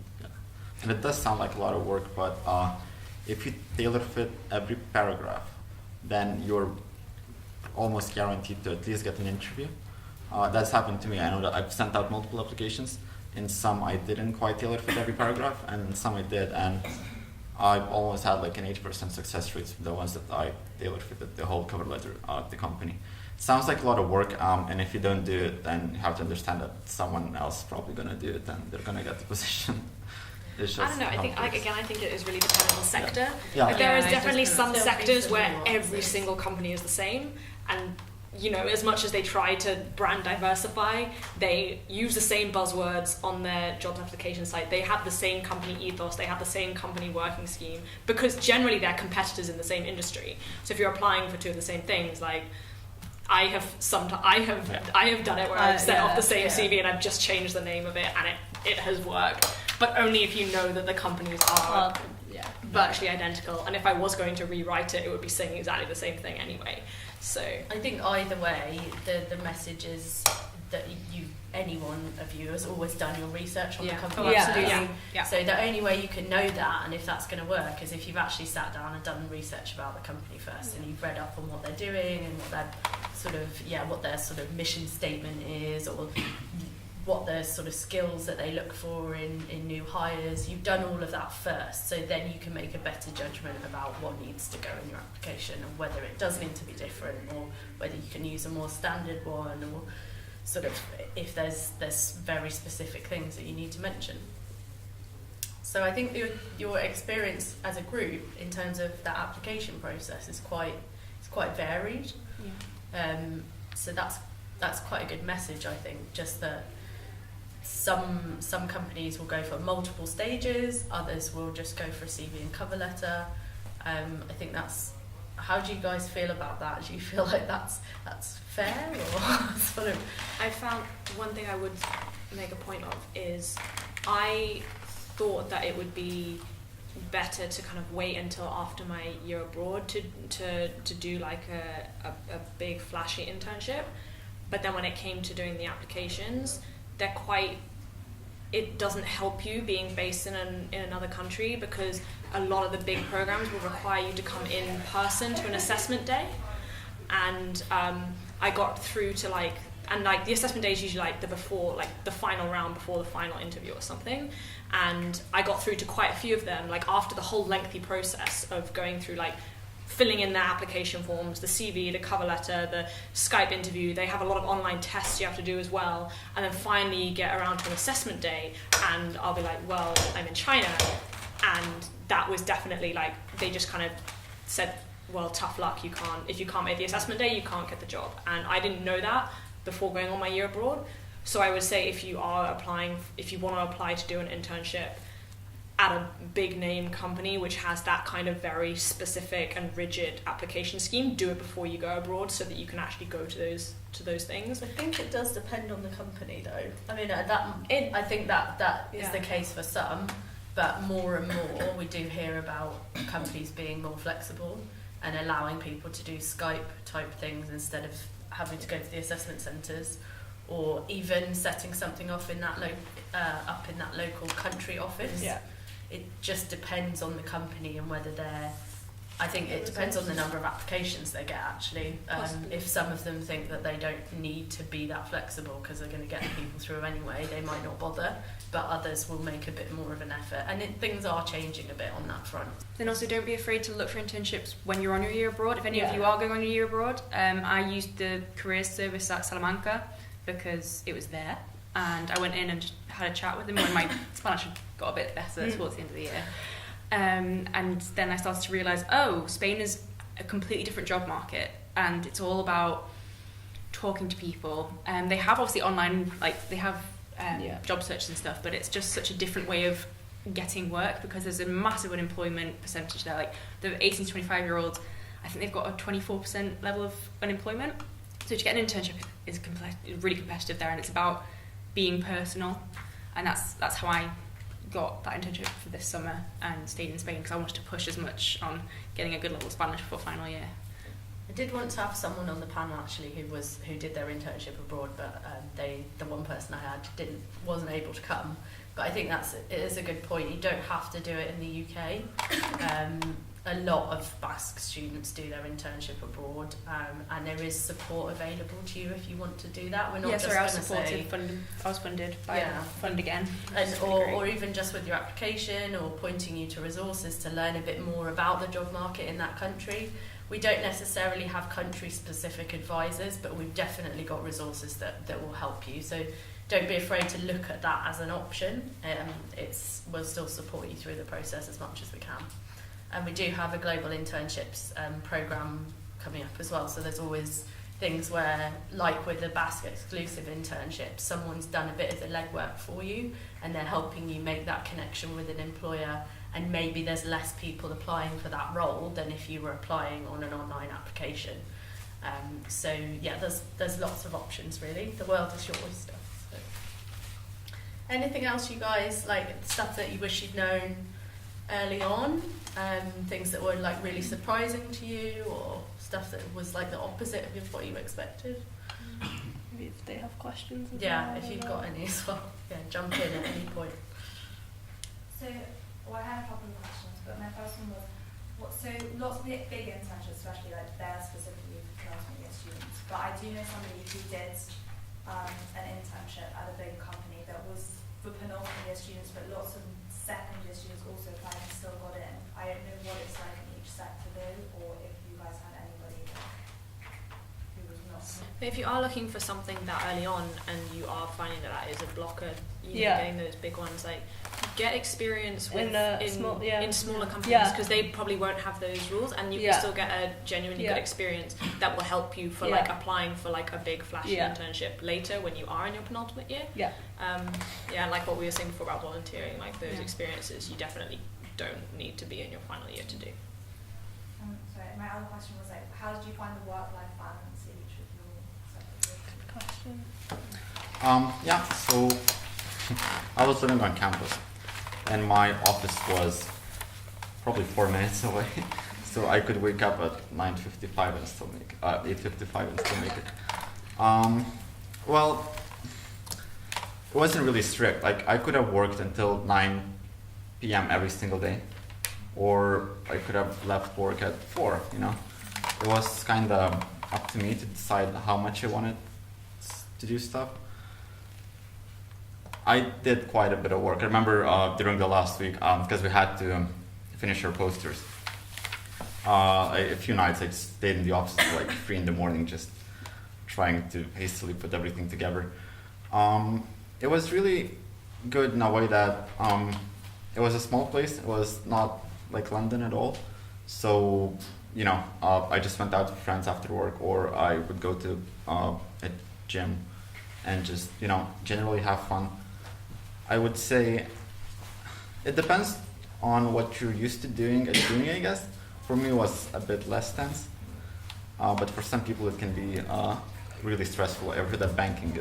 And it does sound like a lot of work, but if you tailor fit every paragraph, then you're almost guaranteed to at least get an interview. That's happened to me. I know that I've sent out multiple applications. In some I didn't quite tailor fit every paragraph, and in some I did, and I've almost had like an 80% success rate with the ones that I tailor fitted the whole cover letter of the company. It sounds like a lot of work, and if you don't do it, then you have to understand that someone else is probably going to do it, and they're going to get the position.
I don't know. I think it is really dependent on sector.
Yeah.
Like, there is
Yeah,
definitely
just
some
there'll be
sectors
some
where
nuances.
every single company is the same, and as much as they try to brand diversify, they use the same buzzwords on their job application site. They have the same company ethos. They have the same company working scheme, because generally they're competitors in the same industry. So if you're applying for 2 of the same things, like I have done it where I've set off the same CV and I've just changed the name of it, and it has worked. But only if you know that the companies are virtually identical. And if I was going to rewrite it, it would be saying exactly the same thing anyway. So
I think either way, the message is that any one of you has always done your research on the company.
Oh,
Yeah.
absolutely. Yeah.
So the only way you can know that, and if that's going to work, is if you've actually sat down and done research about the company first, and you've read up on what they're doing and what their sort of mission statement is, or what the sort of skills that they look for in new hires. You've done all of that first, so then you can make a better judgment about what needs to go in your application and whether it does need to be different or whether you can use a more standard one, or sort of if there's very specific things that you need to mention. So I think your experience as a group in terms of that application process is quite varied.
Yeah.
So that's quite a good message, I think, just that some companies will go for multiple stages, others will just go for a CV and cover letter. I think that's, how do you guys feel about that? Do you feel like that's fair, or sort of?
I found one thing I would make a point of is I thought that it would be better to kind of wait until after my year abroad to do like a big flashy internship, but then when it came to doing the applications, it doesn't help you being based in another country, because a lot of the big programs will require you to come in person to an assessment day, and I got through to the assessment day is usually like the final round before the final interview or something, and I got through to quite a few of them, like after the whole lengthy process of going through like filling in their application forms, the CV, the cover letter, the Skype interview. They have a lot of online tests you have to do as well, and then finally you get around to an assessment day and I'll be like, well, I'm in China, and that was definitely like, they just kind of said, well, tough luck, if you can't make the assessment day, you can't get the job. And I didn't know that before going on my year abroad. So I would say if you want to apply to do an internship at a big name company which has that kind of very specific and rigid application scheme, do it before you go abroad so that you can actually go to those things.
I think it does depend on the company though. I mean, I think that is the case for some, but more and more we do hear about companies being more flexible and allowing people to do Skype type things instead of having to go to the assessment centres, or even setting something off in that up in that local country office.
Yeah.
It just depends on the company and whether I think it depends on the number of applications they get actually. If some of them think that they don't need to be that flexible because they're going to get people through anyway, they might not bother, but others will make a bit more of an effort, and things are changing a bit on that front.
Then also don't be afraid to look for internships when you're on your year abroad. If any of you are going on your year abroad, I used the careers service at Salamanca because it was there, and I went in and just had a chat with them when my Spanish had got a bit better towards the end of the year. And then I started to realise, Spain is a completely different job market, and it's all about talking to people. They have obviously online, they have job searches and stuff, but it's just such a different way of getting work because there's a massive unemployment percentage there. Like the 18 to 25-year-olds, I think they've got a 24% level of unemployment. So to get an internship is really competitive there, and it's about being personal, and that's how I got that internship for this summer and stayed in Spain, because I wanted to push as much on getting a good level of Spanish for final year.
I did want to have someone on the panel actually who did their internship abroad, but the one person I had wasn't able to come. But I think it is a good point. You don't have to do it in the UK. A lot of BASc students do their internship abroad, and there is support available to you if you want to do that. We're not just
I was funded by Fund Again,
or even just with your application, or pointing you to resources to learn a bit more about the job market in that country. We don't necessarily have country-specific advisors, but we've definitely got resources that will help you. So don't be afraid to look at that as an option. We'll still support you through the process as much as we can. And we do have a global internships programme coming up as well. So there's always things where, like with the BASc exclusive internship, someone's done a bit of the legwork for you and they're helping you make that connection with an employer, and maybe there's less people applying for that role than if you were applying on an online application. So yeah, there's lots of options really. The world is your oyster. So. Anything else you guys, stuff that you wish you'd known early on, things that were really surprising to you, or stuff that was the opposite of what you expected?
Maybe if they have questions.
If you've got any as well, jump in at any point.
So, I had a couple of questions, but my first one was, so lots of the big internships, especially they're specifically for transmedia students, but I do know somebody who did an internship at a big company that was for penultimate year students, but lots of second year students also applied and still got in. I don't know what it's like in each sector though, or if you guys had anybody who was not.
But if you are looking for something that early on and you are finding that is a blocker, getting those big ones, like get experience with in smaller companies, because they probably won't have those rules, and you can still get a genuinely good experience that will help you for like applying for like a big flashy internship later when you are in your penultimate year. Like what we were saying before about volunteering, like those experiences you definitely don't need to be in your final year to do.
Sorry, my other question was like, how did you find the work-life balance in each of your
So I was living on campus, and my office was probably 4 minutes away, so I could wake up at 9:55 and still make 8:55 and still make it. Well, it wasn't really strict. Like I could have worked until 9 p.m. every single day, or I could have left work at 4. You know, it was kind of up to me to decide how much I wanted to do stuff. I did quite a bit of work. I remember during the last week, because we had to finish our posters. A few nights I stayed in the office till like 3 in the morning, just trying to hastily put everything together. It was really good in a way that it was a small place. It was not like London at all. So, you know, I just went out with friends after work, or I would go to a gym and just, you know, generally have fun. I would say it depends on what you're used to doing at uni, I guess. For me, it was a bit less tense, but for some people it can be really stressful. I heard that banking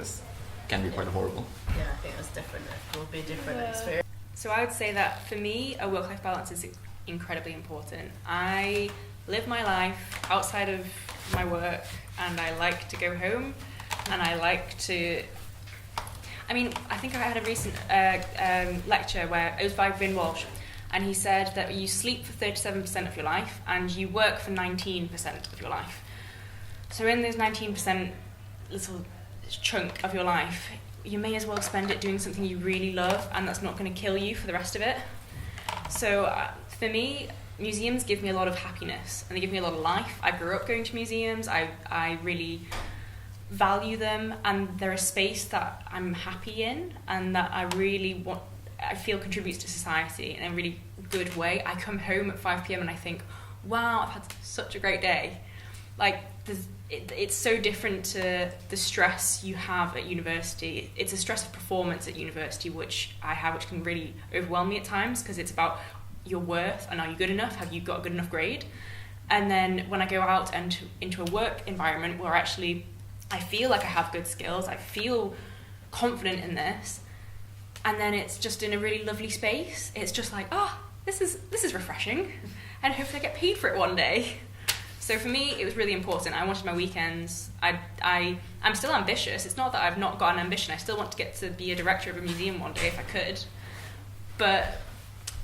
can be quite horrible.
Yeah, I think that's different. It will be a different experience.
So I would say that for me, a work-life balance is incredibly important. I live my life outside of my work, and I like to go home, and I like to... I mean, I think I had a recent lecture where it was by Vin Walsh, and he said that you sleep for 37% of your life and you work for 19% of your life. So in those 19% little chunk of your life, you may as well spend it doing something you really love, and that's not going to kill you for the rest of it. So for me, museums give me a lot of happiness, and they give me a lot of life. I grew up going to museums. I really value them, and they're a space that I'm happy in, and that I feel contributes to society in a really good way. I come home at 5 p.m. and I think, wow, I've had such a great day. Like, it's so different to the stress you have at university. It's a stress of performance at university, which I have, which can really overwhelm me at times, because it's about your worth, and are you good enough? Have you got a good enough grade? And then when I go out and into a work environment where actually I feel like I have good skills, I feel confident in this, and then it's just in a really lovely space. It's just like, this is refreshing, and hopefully I get paid for it one day. So for me, it was really important. I wanted my weekends. I'm still ambitious. It's not that I've not got an ambition. I still want to get to be a director of a museum one day if I could. But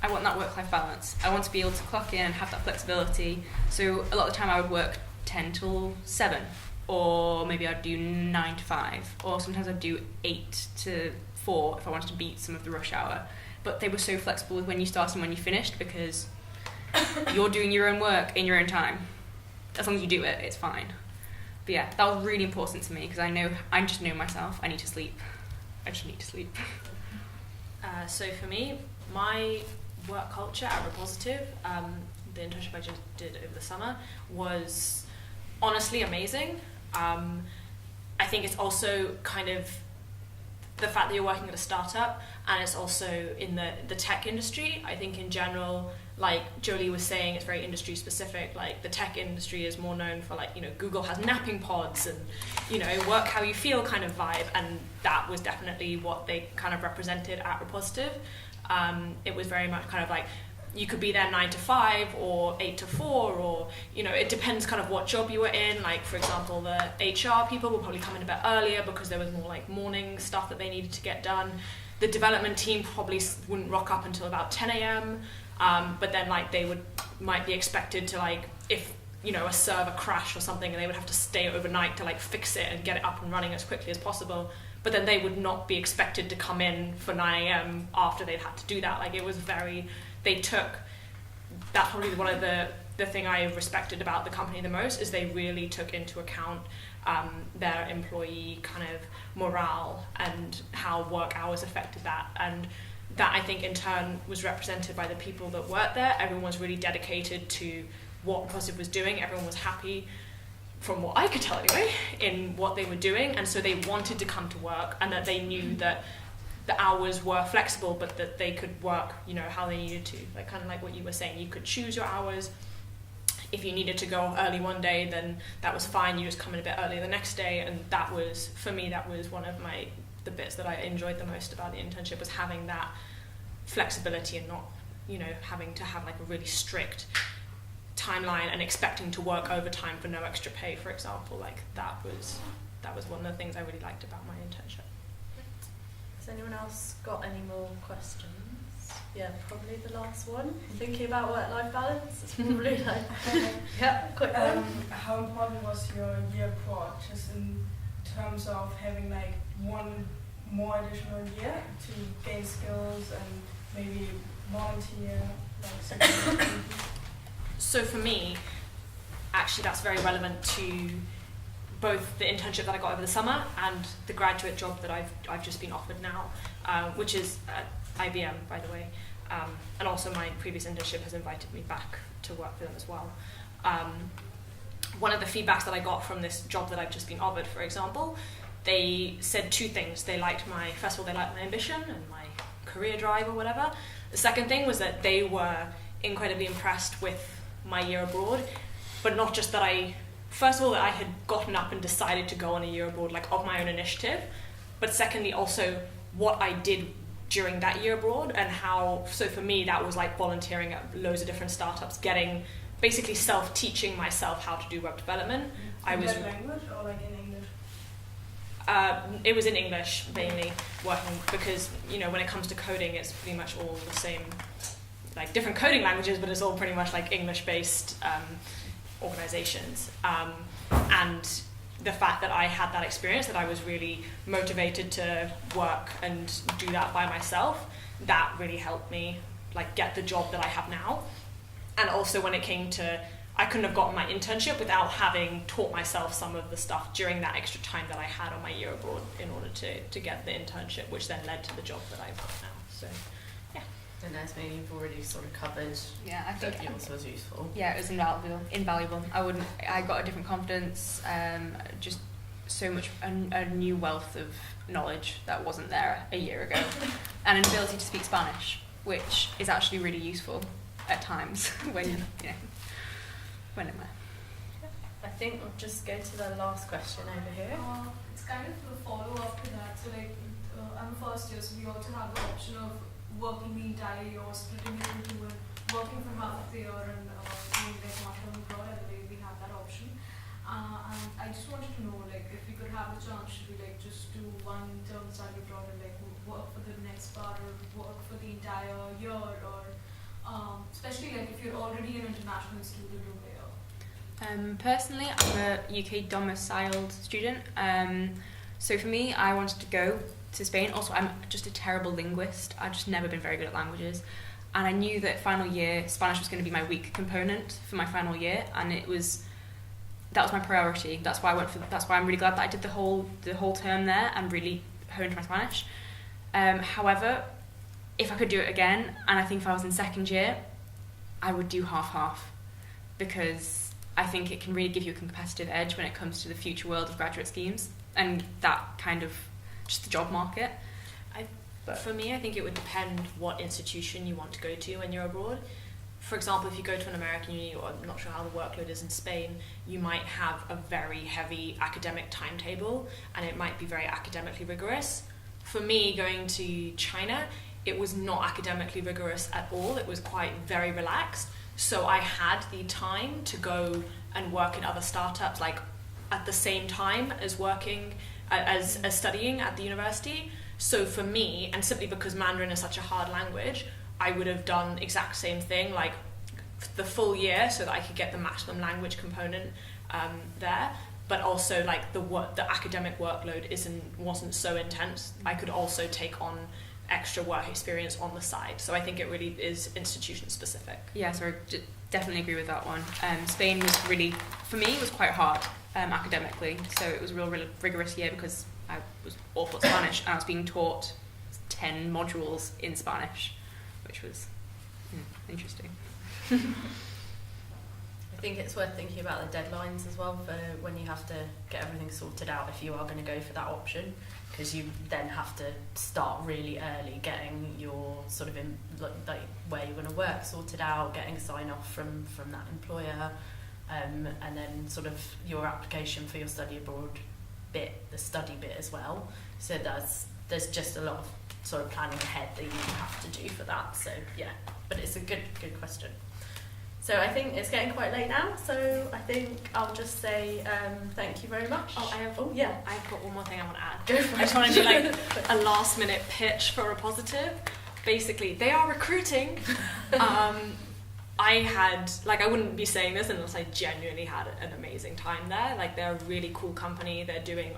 I want that work-life balance. I want to be able to clock in and have that flexibility. So a lot of the time I would work 10 till 7. Or maybe I'd do 9 to 5, or sometimes I'd do 8 to 4 if I wanted to beat some of the rush hour. But they were so flexible with when you started and when you finished, because you're doing your own work in your own time. As long as you do it, it's fine. But yeah, that was really important to me, because I just know myself. I need to sleep. I just need to sleep.
So for me, my work culture at Repositive, the internship I just did over the summer, was honestly amazing. I think it's also kind of the fact that you're working at a startup, and it's also in the tech industry. I think in general, like Jolie was saying, it's very industry specific. Like the tech industry is more known for, like, you know, Google has napping pods and, you know, work how you feel kind of vibe, and that was definitely what they kind of represented at Repositive. It was very much kind of like, you could be there 9 to 5 or 8 to 4, or, you know, it depends kind of what job you were in. Like, for example, the HR people will probably come in a bit earlier because there was more like morning stuff that they needed to get done. The development team probably wouldn't rock up until about 10 a.m. But then like they might be expected to, like, if a server crash or something, and they would have to stay overnight to like fix it and get it up and running as quickly as possible. But then they would not be expected to come in for 9 a.m. after they'd had to do that. Like, it was that's probably one of the thing I respected about the company the most, is they really took into account their employee kind of morale and how work hours affected that. And that, I think, in turn was represented by the people that worked there. Everyone was really dedicated to what Positive was doing. Everyone was happy, from what I could tell anyway, in what they were doing, and so they wanted to come to work, and that they knew that the hours were flexible, but that they could work, how they needed to. Like, kind of like what you were saying, you could choose your hours. If you needed to go early one day, then that was fine. You just come in a bit early the next day, and that was, for me, that was one of the bits that I enjoyed the most about the internship, was having that flexibility and not, having to have like a really strict timeline and expecting to work overtime for no extra pay, for example. Like, that was one of the things I really liked about my internship.
Has anyone else got any more questions? Yeah, probably the last one. Thinking about work-life balance. It's probably like, yeah, quick one.
How important was your year abroad, just in terms of having like one more additional year to gain skills and maybe volunteer, like
So for me, actually, that's very relevant to both the internship that I got over the summer and the graduate job that I've just been offered now, which is at IBM, by the way. And also my previous internship has invited me back to work for them as well. One of the feedbacks that I got from this job that I've just been offered, for example, they said two things. First of all, they liked my ambition and my career drive or whatever. The second thing was that they were incredibly impressed with my year abroad, but not just that first of all, that I had gotten up and decided to go on a year abroad, like of my own initiative, but secondly also what I did during that year abroad, and so for me that was like volunteering at loads of different startups, basically self-teaching myself how to do web development.
In that language or like in English?
It was in English mainly, working, because when it comes to coding, it's pretty much all the same, like different coding languages, but it's all pretty much like English-based organizations. And the fact that I had that experience, that I was really motivated to work and do that by myself, that really helped me like get the job that I have now. And also when it came to, I couldn't have gotten my internship without having taught myself some of the stuff during that extra time that I had on my year abroad in order to get the internship, which then led to the job that I've got now. So, yeah.
And Esme, you've already sort of covered.
Yeah, I think
that yours was useful.
Yeah, it was invaluable. I got a different confidence, just so much, a new wealth of knowledge that wasn't there a year ago, and an ability to speak Spanish, which is actually really useful at times when when I'm there.
I think we'll just go to the last question over here.
It's kind of a follow-up to that. So like, I'm a first year, so we also have the option of working the entire year, splitting it into and working from half of the year and doing like one-term abroad. I believe we have that option. And I just wanted to know, like, if we could have the chance, should we like just do one term study abroad and like work for the next part, or work for the entire year, or especially like if you're already an international student over here?
Personally, I'm a UK domiciled student. So for me, I wanted to go to Spain. Also, I'm just a terrible linguist. I've just never been very good at languages. And I knew that final year, Spanish was going to be my weak component for my final year, and that was my priority. That's why I'm really glad that I did the whole term there and really honed my Spanish. However, if I could do it again, and I think if I was in second year, I would do half-half, because I think it can really give you a competitive edge when it comes to the future world of graduate schemes and that kind of just the job market.
For me, I think it would depend what institution you want to go to when you're abroad. For example, if you go to an American uni, or I'm not sure how the workload is in Spain, you might have a very heavy academic timetable and it might be very academically rigorous. For me, going to China, it was not academically rigorous at all. It was very relaxed. So I had the time to go and work in other startups, like at the same time as working, as studying at the university. So for me, and simply because Mandarin is such a hard language, I would have done exact same thing, like the full year so that I could get the maximum language component there. But also like the academic workload wasn't so intense. I could also take on extra work experience on the side. So I think it really is institution specific.
Yeah, so I definitely agree with that one. Spain was really, for me, it was quite hard academically. So it was a really rigorous year because I was awful at Spanish and I was being taught 10 modules in Spanish, which was interesting.
I think it's worth thinking about the deadlines as well for when you have to get everything sorted out if you are going to go for that option, because you then have to start really early getting your sort of like where you're going to work sorted out, getting sign off from that employer, and then sort of your application for your study abroad bit, the study bit as well. So there's just a lot of sort of planning ahead that you have to do for that. So yeah, but it's a good question. So I think it's getting quite late now, so I think I'll just say thank you very much.
I've got one more thing I want to add.
Go for it.
I just want to do like a last minute pitch for a positive. Basically, they are recruiting. I wouldn't be saying this unless I genuinely had an amazing time there. Like, they're a really cool company. They're doing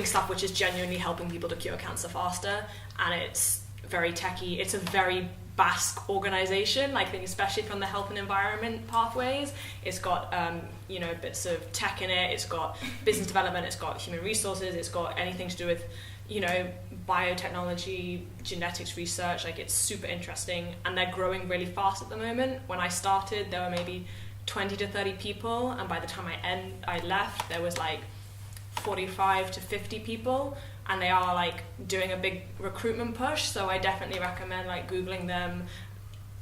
stuff which is genuinely helping people to cure cancer faster, and it's very techy. It's a very BASc organization, I think, especially from the health and environment pathways. It's got bits of tech in it, it's got business development, it's got human resources, it's got anything to do with biotechnology, genetics research. Like, it's super interesting, and they're growing really fast at the moment. When I started, there were maybe 20 to 30 people, and by the time I left, there was like 45 to 50 people. And they are like doing a big recruitment push, so I definitely recommend like Googling them.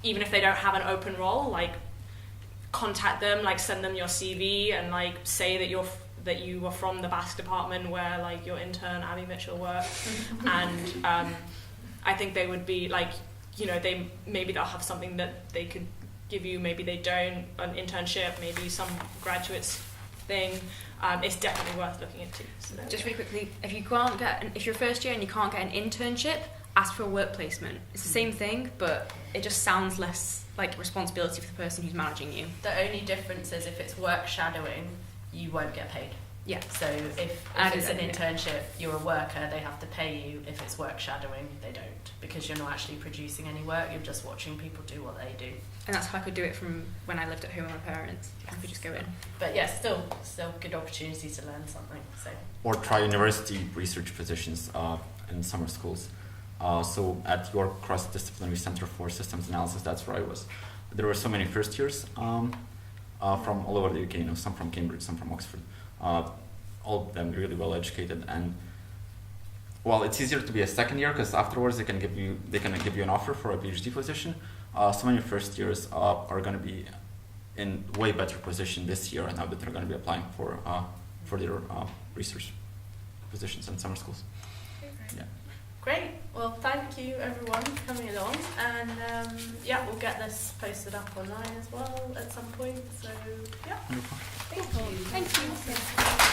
Even if they don't have an open role, like contact them, like send them your CV and like say that you were from the BASc department where like your intern Abby Mitchell worked. And I think they would be like, they'll have something that they could give you, maybe they don't, an internship, maybe some graduates thing. It's definitely worth looking into. So
just really quickly, if you're first year and you can't get an internship, ask for a work placement. It's the same thing, but it just sounds less like responsibility for the person who's managing you.
The only difference is if it's work shadowing, you won't get paid.
Yeah.
So if it's an internship, you're a worker, they have to pay you. If it's work shadowing, they don't, because you're not actually producing any work, you're just watching people do what they do.
And that's how I could do it from when I lived at home with my parents. I could just go in.
But yeah, still good opportunity to learn something. So.
Or try university research positions in summer schools. So at York Cross-Disciplinary Center for Systems Analysis, that's where I was. There were so many first years from all over the UK, some from Cambridge, some from Oxford. All of them really well educated, and well, it's easier to be a second year because afterwards they can give you an offer for a PhD position. So many first years are going to be in way better position this year, and now that they're going to be applying for their research positions in summer schools. Yeah.
Great. Well, thank you everyone for coming along, and we'll get this posted up online as well at some point. So yeah.
Wonderful.
Thank you.
Thank you.